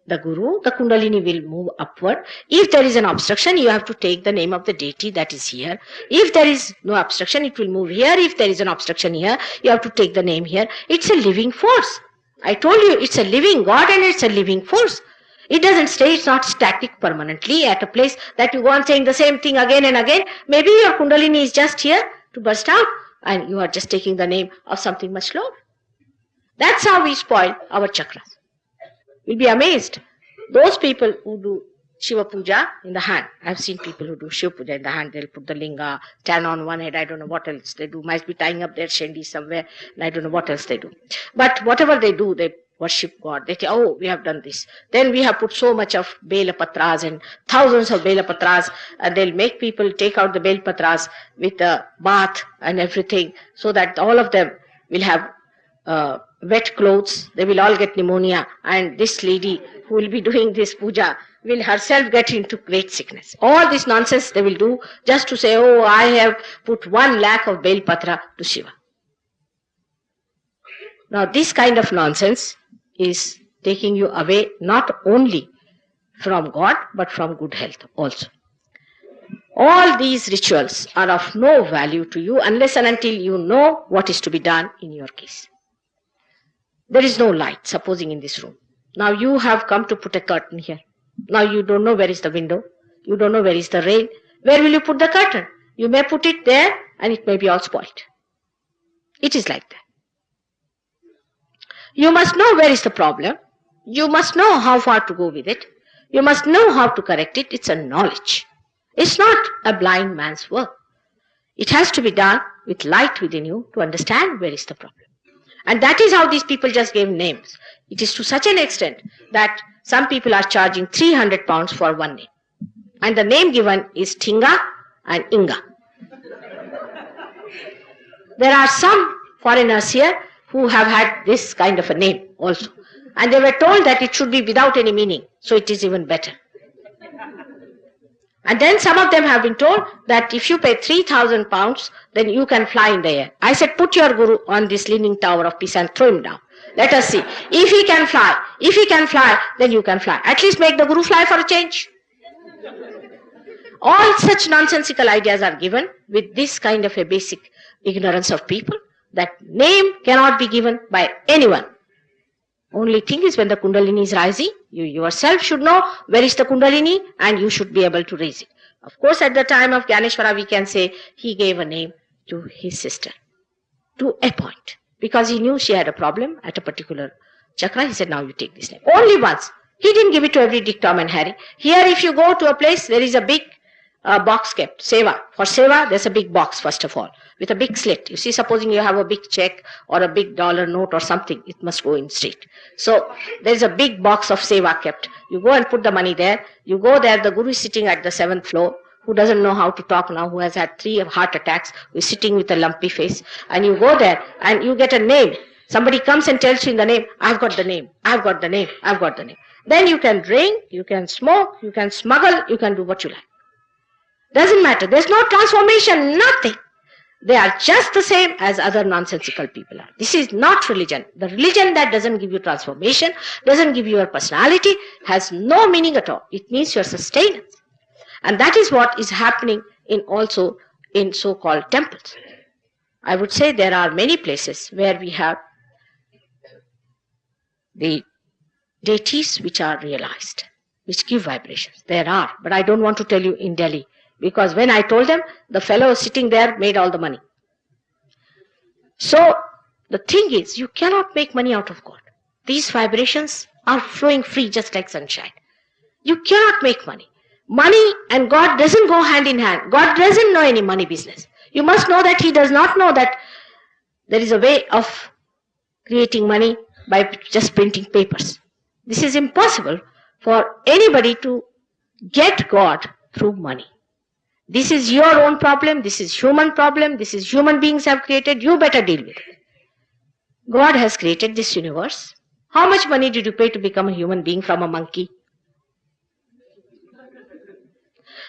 the Guru, the Kundalini will move upward. If there is an obstruction, you have to take the name of the deity that is here. If there is no obstruction, it will move here. If there is an obstruction here, you have to take the name here. It's a living force. I told you, it's a living God and it's a living force. It doesn't stay, it's not static permanently at a place that you go on saying the same thing again and again. Maybe your Kundalini is just here to burst out and you are just taking the name of something much lower. That's how we spoil our chakras. You'll be amazed. Those people who do Shiva Puja in the hand. I've seen people who do Shiva Puja in the hand. They'll put the linga, stand on one head. I don't know what else they do. Might be tying up their shendi somewhere. And I don't know what else they do. But whatever they do, they worship God. They say, oh, we have done this. Then we have put so much of Bela Patras and thousands of Bela Patras. And they'll make people take out the Bela Patras with a bath and everything. So that all of them will have wet clothes, they will all get pneumonia, and this lady who will be doing this puja will herself get into great sickness. All this nonsense they will do just to say, oh, I have put 1 lakh of Bel Patra to Shiva. Now this kind of nonsense is taking you away not only from God but from good health also. All these rituals are of no value to you unless and until you know what is to be done in your case. There is no light, supposing in this room. Now you have come to put a curtain here. Now you don't know where is the window. You don't know where is the rain. Where will you put the curtain? You may put it there and it may be all spoiled. It is like that. You must know where is the problem. You must know how far to go with it. You must know how to correct it. It's a knowledge. It's not a blind man's work. It has to be done with light within you to understand where is the problem. And that is how these people just gave names. It is to such an extent that some people are charging 300 pounds for one name. And the name given is Tinga and Inga. There are some foreigners here who have had this kind of a name also. And they were told that it should be without any meaning. So it is even better. And then some of them have been told that if you pay 3,000 pounds, then you can fly in the air. I said, put your guru on this leaning tower of Pisa and throw him down. Let us see. If he can fly, then you can fly. At least make the guru fly for a change. All such nonsensical ideas are given with this kind of a basic ignorance of people, that name cannot be given by anyone. Only thing is when the Kundalini is rising, you yourself should know where is the Kundalini and you should be able to raise it. Of course, at the time of Gyaneshwara, we can say he gave a name to his sister, to a point. Because he knew she had a problem at a particular chakra, he said, now you take this name. Only once. He didn't give it to every Dick, Tom and Harry. Here if you go to a place, there is a big box kept, seva. For seva, there's a big box first of all, with a big slit. You see, supposing you have a big check or a big dollar note or something, it must go in straight. So there's a big box of seva kept. You go and put the money there. You go there, the Guru is sitting at the 7th floor, who doesn't know how to talk now, who has had 3 heart attacks, who is sitting with a lumpy face, and you go there and you get a name. Somebody comes and tells you in the name, I've got the name, I've got the name, I've got the name. Then you can drink, you can smoke, you can smuggle, you can do what you like. Doesn't matter. There's no transformation, nothing. They are just the same as other nonsensical people are. This is not religion. The religion that doesn't give you transformation, doesn't give you your personality, has no meaning at all. It means your sustenance. And that is what is happening also in so-called temples. I would say there are many places where we have the deities which are realized, which give vibrations. There are, but I don't want to tell you in Delhi, because when I told them, the fellow sitting there made all the money. So the thing is, you cannot make money out of God. These vibrations are flowing free just like sunshine. You cannot make money. Money and God doesn't go hand in hand. God doesn't know any money business. You must know that He does not know that there is a way of creating money by just printing papers. This is impossible for anybody to get God through money. This is your own problem, this is human problem, this is human beings have created, you better deal with it. God has created this universe. How much money did you pay to become a human being from a monkey?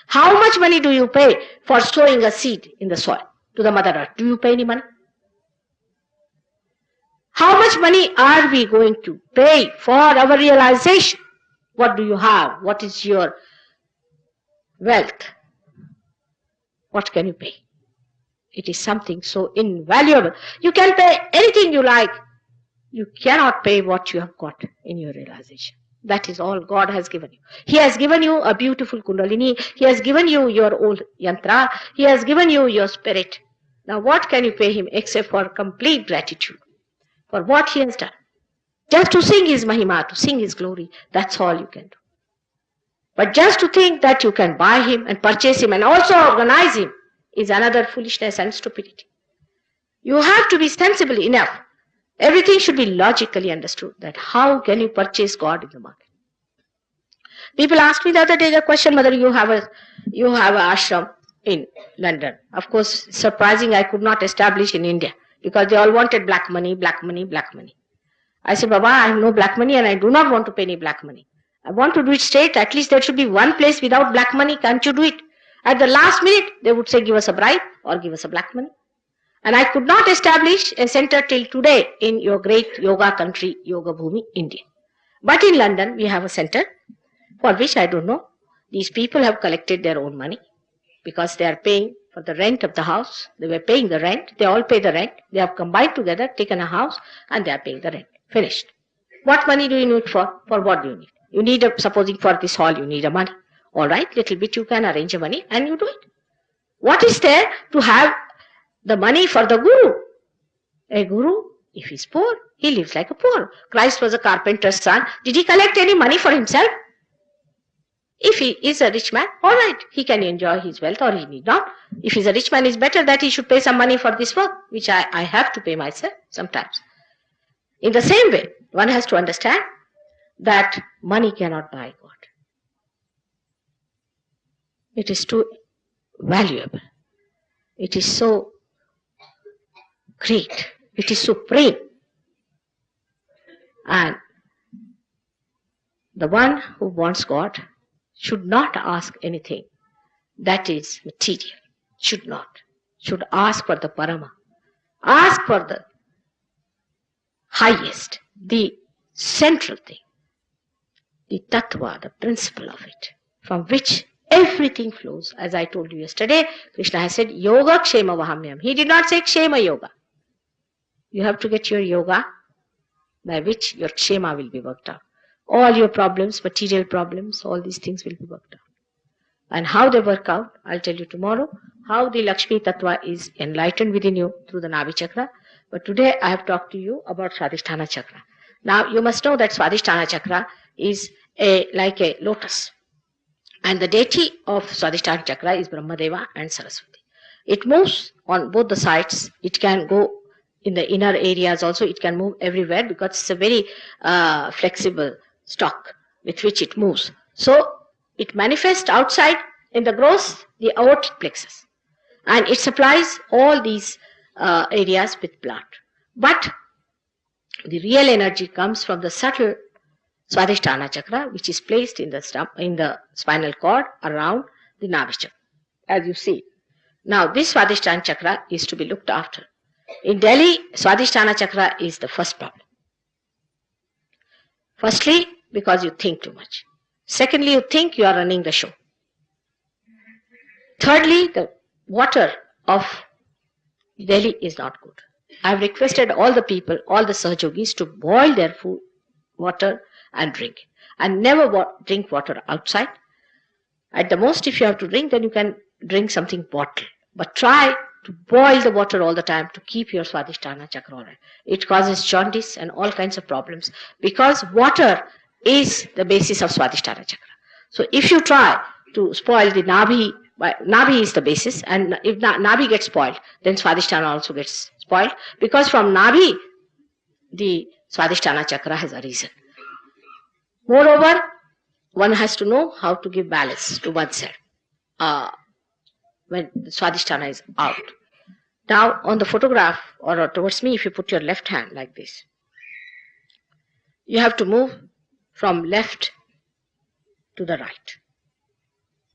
How much money do you pay for sowing a seed in the soil to the Mother Earth? Do you pay any money? How much money are we going to pay for our realization? What do you have? What is your wealth? What can you pay? It is something so invaluable. You can pay anything you like. You cannot pay what you have got in your realization. That is all God has given you. He has given you a beautiful kundalini. He has given you your old yantra. He has given you your spirit. Now what can you pay Him except for complete gratitude for what He has done? Just to sing His mahima, to sing His glory, that's all you can do. But just to think that you can buy Him and purchase Him and also organize Him is another foolishness and stupidity. You have to be sensible enough. Everything should be logically understood, that how can you purchase God in the market. People asked me the other day the question whether you have an ashram in London. Of course, surprising I could not establish in India because they all wanted black money, black money, black money. I said, Baba, I have no black money and I do not want to pay any black money. I want to do it straight. At least there should be one place without black money. Can't you do it? At the last minute, they would say, give us a bribe or give us a black money. And I could not establish a center till today in your great yoga country, Yoga Bhumi, India. But in London, we have a center for which I don't know. These people have collected their own money because they are paying for the rent of the house. They were paying the rent. They all pay the rent. They have combined together, taken a house, and they are paying the rent. Finished. What money do you need for? For what do you need? You need, supposing for this hall, you need a money. All right, little bit you can arrange a money and you do it. What is there to have the money for the guru? A guru, if he's poor, he lives like a poor. Christ was a carpenter's son. Did he collect any money for himself? If he is a rich man, all right, he can enjoy his wealth or he need not. If he's a rich man, it's better that he should pay some money for this work, which I have to pay myself sometimes. In the same way, one has to understand that money cannot buy God. It is too valuable. It is so great. It is supreme. And the one who wants God should not ask anything that is material. Should not. Should ask for the Parama. Ask for the highest, the central thing, the tattva, the principle of it, from which everything flows. As I told you yesterday, Krishna has said, Yoga Kshema Vahamyam. He did not say Kshema Yoga. You have to get your yoga by which your Kshema will be worked out. All your problems, material problems, all these things will be worked out. And how they work out, I'll tell you tomorrow, how the Lakshmi Tattva is enlightened within you through the Navi Chakra. But today I have talked to you about Swadhisthana Chakra. Now you must know that Swadhisthana Chakra is like a lotus. And the deity of Swadhisthana Chakra is Brahmadeva and Saraswati. It moves on both the sides. It can go in the inner areas also. It can move everywhere because it's a very flexible stalk with which it moves. So it manifests outside in the gross, the aortic plexus. And it supplies all these areas with blood. But the real energy comes from the subtle Swadhisthana Chakra, which is placed in the spinal cord around the Navi Chakra, as you see. Now, this Swadhisthana Chakra is to be looked after. In Delhi, Swadhisthana Chakra is the first problem. Firstly, because you think too much. Secondly, you think you are running the show. Thirdly, the water of Delhi is not good. I have requested all the people, all the Sahajogis to boil their food, water and drink. And never drink water outside. At the most, if you have to drink, then you can drink something bottled. But try to boil the water all the time to keep your Swadhisthana Chakra all right. It causes jaundice and all kinds of problems because water is the basis of Swadhisthana Chakra. So if you try to spoil the Nabhi, Nabhi is the basis, and if Nabhi gets spoiled, then Swadhisthana also gets spoiled because from Nabhi, the Swadhisthana Chakra has arisen. Moreover, one has to know how to give balance to oneself when the Swadhisthana is out. Now, on the photograph or towards me, if you put your left hand like this, you have to move from left to the right.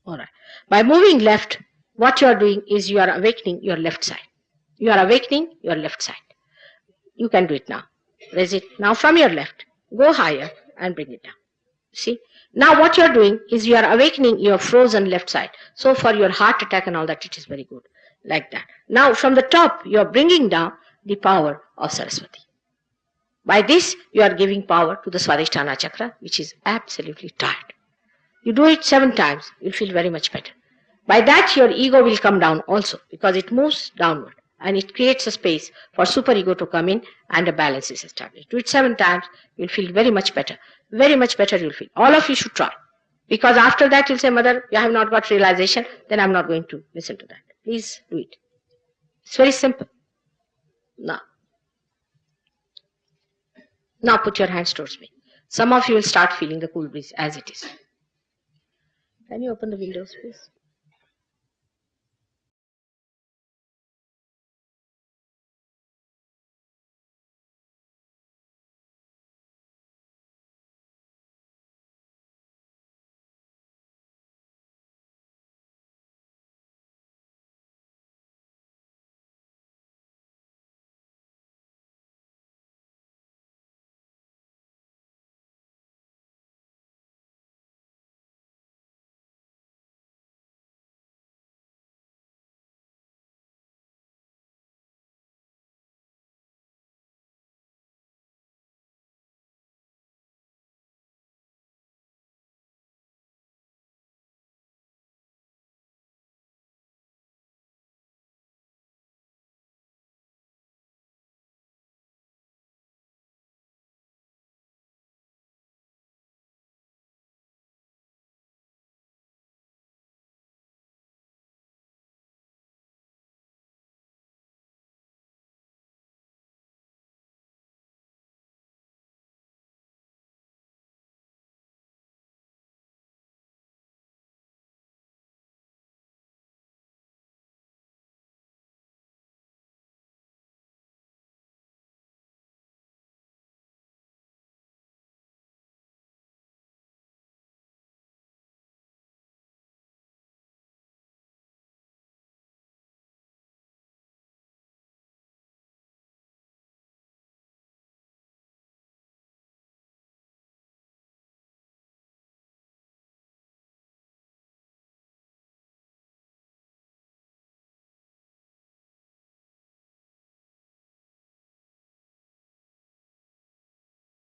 All right. By moving left, what you are doing is you are awakening your left side. You are awakening your left side. You can do it now. Raise it now from your left. Go higher and bring it down. See? Now what you are doing is you are awakening your frozen left side. So for your heart attack and all that, it is very good. Like that. Now from the top, you are bringing down the power of Saraswati. By this, you are giving power to the Swadhisthana Chakra, which is absolutely tired. You do it 7 times, you'll feel very much better. By that, your ego will come down also because it moves downward and it creates a space for superego to come in and a balance is established. Do it 7 times, you'll feel very much better. Very much better you'll feel. All of you should try. Because after that, you'll say, Mother, I have not got realization, then I'm not going to listen to that. Please do it. It's very simple. Now put your hands towards me. Some of you will start feeling the cool breeze as it is. Can you open the windows, please?